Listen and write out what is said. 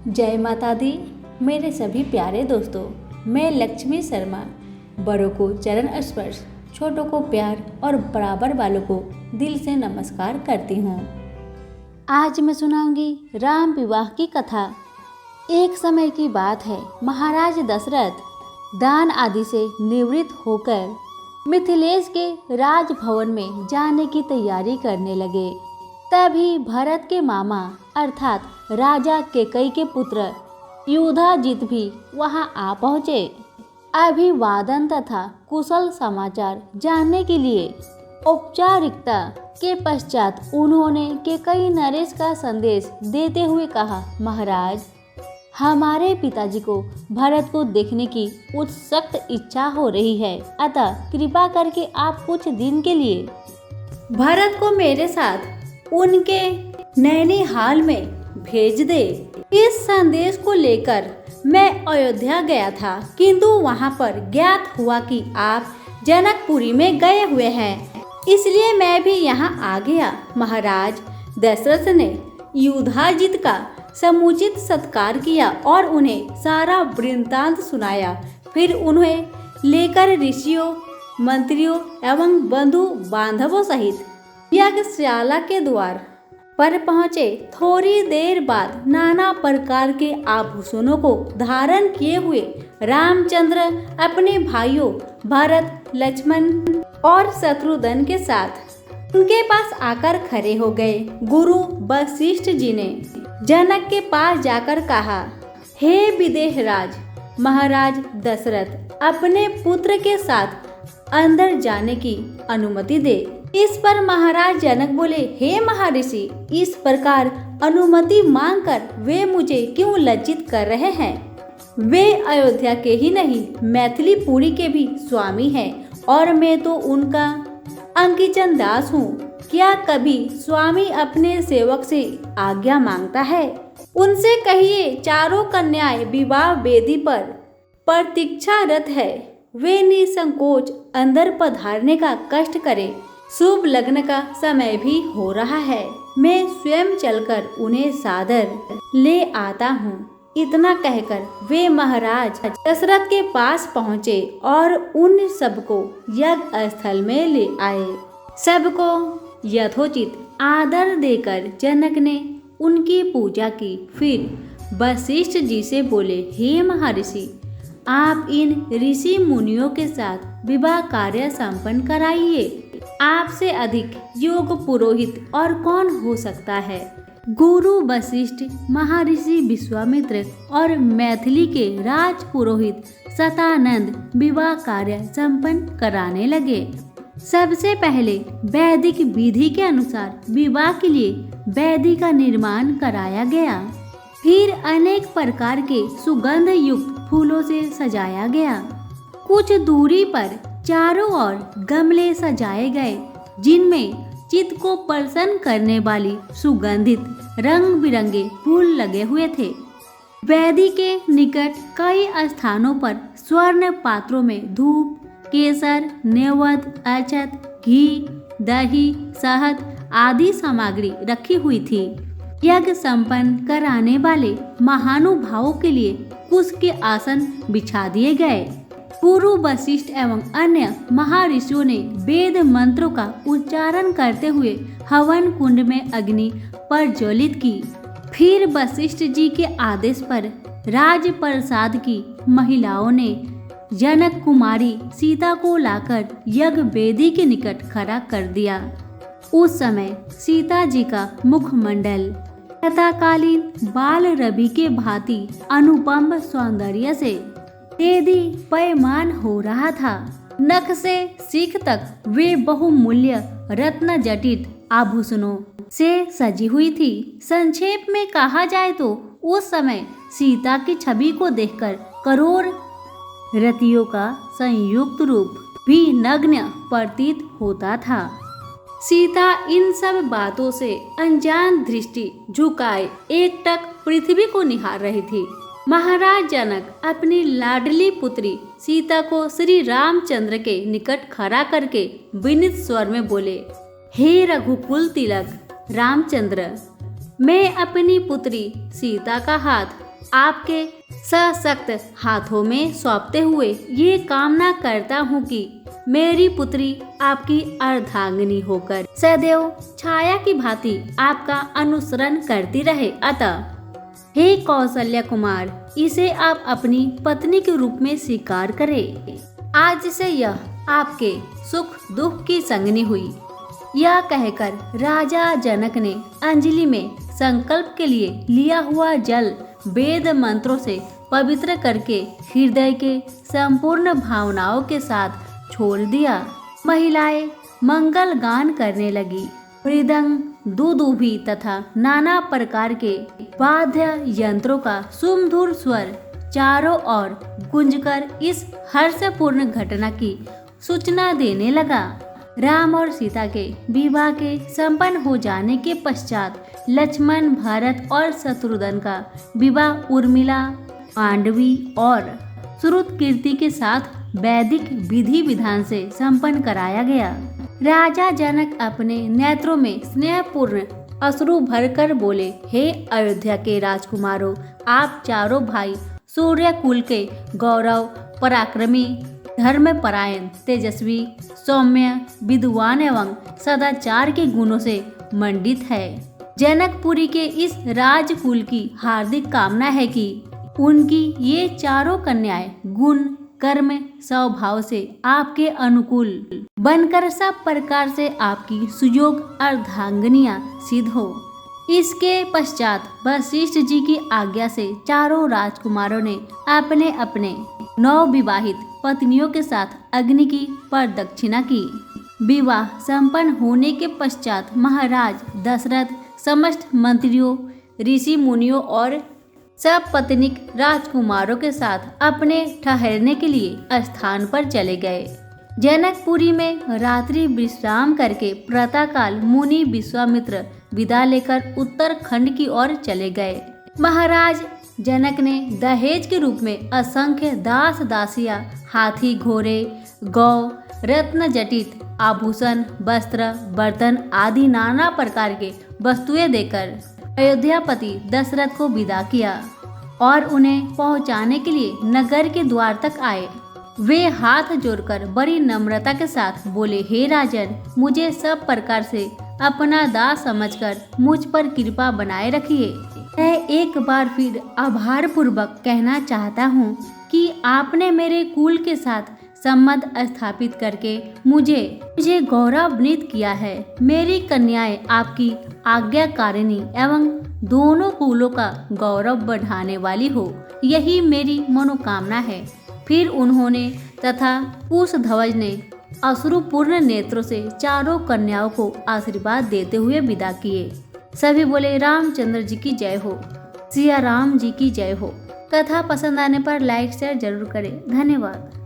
जय माता दी। मेरे सभी प्यारे दोस्तों, मैं लक्ष्मी शर्मा बड़ों को चरण स्पर्श, छोटों को प्यार और बराबर वालों को दिल से नमस्कार करती हूँ। आज मैं सुनाऊंगी राम विवाह की कथा। एक समय की बात है, महाराज दशरथ दान आदि से निवृत्त होकर मिथिलेश के राजभवन में जाने की तैयारी करने लगे। तभी भरत के मामा अर्थात राजा केकई के पुत्र युधाजित भी वहां आ पहुँचे। अभिवादन तथा कुशल समाचार जानने के लिए औपचारिकता के पश्चात उन्होंने केकई नरेश का संदेश देते हुए कहा, महाराज, हमारे पिताजी को भरत को देखने की उत्सक्त इच्छा हो रही है, अतः कृपा करके आप कुछ दिन के लिए भरत को मेरे साथ उनके नैनीहाल में भेज दे। इस संदेश को लेकर मैं अयोध्या गया था, किंतु वहां पर ज्ञात हुआ कि आप जनकपुरी में गए हुए हैं, इसलिए मैं भी यहां आ गया। महाराज दशरथ ने युधाजित का समुचित सत्कार किया और उन्हें सारा वृत्तांत सुनाया। फिर उन्हें लेकर ऋषियों, मंत्रियों एवं बंधु बांधवों सहित यज्ञशाला के द्वार पर पहुँचे। थोड़ी देर बाद नाना प्रकार के आभूषणों को धारण किए हुए रामचंद्र अपने भाइयों भरत, लक्ष्मण और शत्रुघ्न के साथ उनके पास आकर खड़े हो गए। गुरु वशिष्ठ जी ने जनक के पास जाकर कहा, हे विदेहराज महाराज दशरथ, अपने पुत्र के साथ अंदर जाने की अनुमति दे। इस पर महाराज जनक बोले, हे महर्षि, इस प्रकार अनुमति मांगकर वे मुझे क्यों लज्जित कर रहे हैं? वे अयोध्या के ही नहीं, मैथिलीपुरी के भी स्वामी हैं और मैं तो उनका अंकीचन दास हूँ। क्या कभी स्वामी अपने सेवक से आज्ञा मांगता है? उनसे कहिए चारों कन्याएं विवाह वेदी पर प्रतीक्षारत है, वे निसंकोच अंदर पधारने का कष्ट करें। शुभ लग्न का समय भी हो रहा है, मैं स्वयं चलकर उन्हें सादर ले आता हूँ। इतना कहकर वे महाराज दशरथ के पास पहुँचे और उन सबको यज्ञ स्थल में ले आए। सबको यथोचित आदर देकर जनक ने उनकी पूजा की। फिर वशिष्ठ जी से बोले, हे महर्षि, आप इन ऋषि मुनियों के साथ विवाह कार्य संपन्न कराइए। आपसे अधिक योग पुरोहित और कौन हो सकता है? गुरु वशिष्ठ, महर्षि विश्वामित्र और मैथिली के राज पुरोहित शतानंद विवाह कार्य संपन्न कराने लगे। सबसे पहले वैदिक विधि के अनुसार विवाह के लिए वेदी का निर्माण कराया गया। फिर अनेक प्रकार के सुगंध युक्त फूलों से सजाया गया। कुछ दूरी पर चारों ओर गमले सजाए गए, जिनमें चित्त को प्रसन्न करने वाली सुगंधित रंग बिरंगे फूल लगे हुए थे। वेदी के निकट कई स्थानों पर स्वर्ण पात्रों में धूप, केसर, नेवद, अक्षत, घी, दही, शहद आदि सामग्री रखी हुई थी। यज्ञ संपन्न कराने वाले महानुभावों के लिए कुश के आसन बिछा दिए गए। गुरु वशिष्ठ एवं अन्य महर्षियों ने वेद मंत्रों का उच्चारण करते हुए हवन कुंड में अग्नि प्रज्वलित की। फिर वशिष्ठ जी के आदेश पर राजप्रसाद की महिलाओं ने जनक कुमारी सीता को लाकर यज्ञ वेदी के निकट खड़ा कर दिया। उस समय सीता जी का मुखमंडल प्रातःकालीन बाल रवि के भांति अनुपम सौंदर्य से तेजी पैमान हो रहा था। नख से सीख तक वे बहुमूल्य रत्न जटित आभूषणों से सजी हुई थी। संक्षेप में कहा जाए तो उस समय सीता की छवि को देखकर करोड़ रतियों का संयुक्त रूप भी नग्न प्रतीत होता था। सीता इन सब बातों से अनजान दृष्टि झुकाए एकटक पृथ्वी को निहार रही थी। महाराज जनक अपनी लाडली पुत्री सीता को श्री रामचंद्र के निकट खड़ा करके विनीत स्वर में बोले, हे रघुकुल तिलक रामचंद्र, मैं अपनी पुत्री सीता का हाथ आपके सशक्त हाथों में सौंपते हुए ये कामना करता हूँ कि मेरी पुत्री आपकी अर्धांगिनी होकर सदैव छाया की भांति आपका अनुसरण करती रहे। अतः हे कौशल्या कुमार, इसे आप अपनी पत्नी के रूप में स्वीकार करें। आज से यह आपके सुख दुख की संगनी हुई। यह कहकर राजा जनक ने अंजलि में संकल्प के लिए लिया हुआ जल वेद मंत्रों से पवित्र करके हृदय के संपूर्ण भावनाओं के साथ छोड़ दिया। महिलाएं मंगल गान करने लगी। मृदंग, दुदुभी तथा नाना प्रकार के वाद्य यंत्रों का सुमधुर स्वर चारों ओर गूंजकर इस हर्षपूर्ण घटना की सूचना देने लगा। राम और सीता के विवाह के संपन्न हो जाने के पश्चात लक्ष्मण, भरत और शत्रुघ्न का विवाह उर्मिला, पांडवी और श्रुतकीर्ति के साथ वैदिक विधि विधान से संपन्न कराया गया। राजा जनक अपने नेत्रों में स्नेहपूर्ण अश्रु भरकर बोले, हे अयोध्या के राजकुमारों, आप चारों भाई सूर्य कुल के गौरव, पराक्रमी, धर्मपरायण, तेजस्वी, सौम्य, विद्वान एवं सदाचार के गुणों से मंडित है। जनकपुरी के इस राजकुल की हार्दिक कामना है कि उनकी ये चारों कन्याएं गुण, कर्म, स्वभाव से आपके अनुकूल बनकर सब प्रकार से आपकी सुयोग अर्धांगिनियां सिद्ध हो। इसके पश्चात वशिष्ठ जी की आज्ञा से चारों राजकुमारों ने अपने अपने नवविवाहित पत्नियों के साथ अग्नि की प्रदक्षिणा की। विवाह संपन्न होने के पश्चात महाराज दशरथ समस्त मंत्रियों, ऋषि मुनियों और सब पत्नीक राजकुमारों के साथ अपने ठहरने के लिए स्थान पर चले गए। जनकपुरी में रात्रि विश्राम करके प्रातःकाल मुनि विश्वामित्र विदा लेकर उत्तराखंड की ओर चले गए। महाराज जनक ने दहेज के रूप में असंख्य दास दासियां, हाथी, घोड़े, गौ, रत्न जटित आभूषण, वस्त्र, बर्तन आदि नाना प्रकार के वस्तुएं देकर अयोध्यापति दशरथ को विदा किया और उन्हें पहुंचाने के लिए नगर के द्वार तक आए। वे हाथ जोड़कर बड़ी नम्रता के साथ बोले, हे राजन, मुझे सब प्रकार से अपना दास समझकर मुझ पर कृपा बनाए रखिए। मैं एक बार फिर आभार पूर्वक कहना चाहता हूँ कि आपने मेरे कुल के साथ संबंध स्थापित करके मुझे गौरवान्वित किया है। मेरी कन्याएं आपकी आज्ञाकारिणी एवं दोनों कुलों का गौरव बढ़ाने वाली हो, यही मेरी मनोकामना है। फिर उन्होंने तथा कुशध्वज ने अश्रुपूर्ण नेत्रों से चारों कन्याओं को आशीर्वाद देते हुए विदा किए। सभी बोले, रामचंद्र जी की जय हो, सिया राम जी की जय हो। कथा पसंद आने पर लाइक शेयर जरूर करें। धन्यवाद।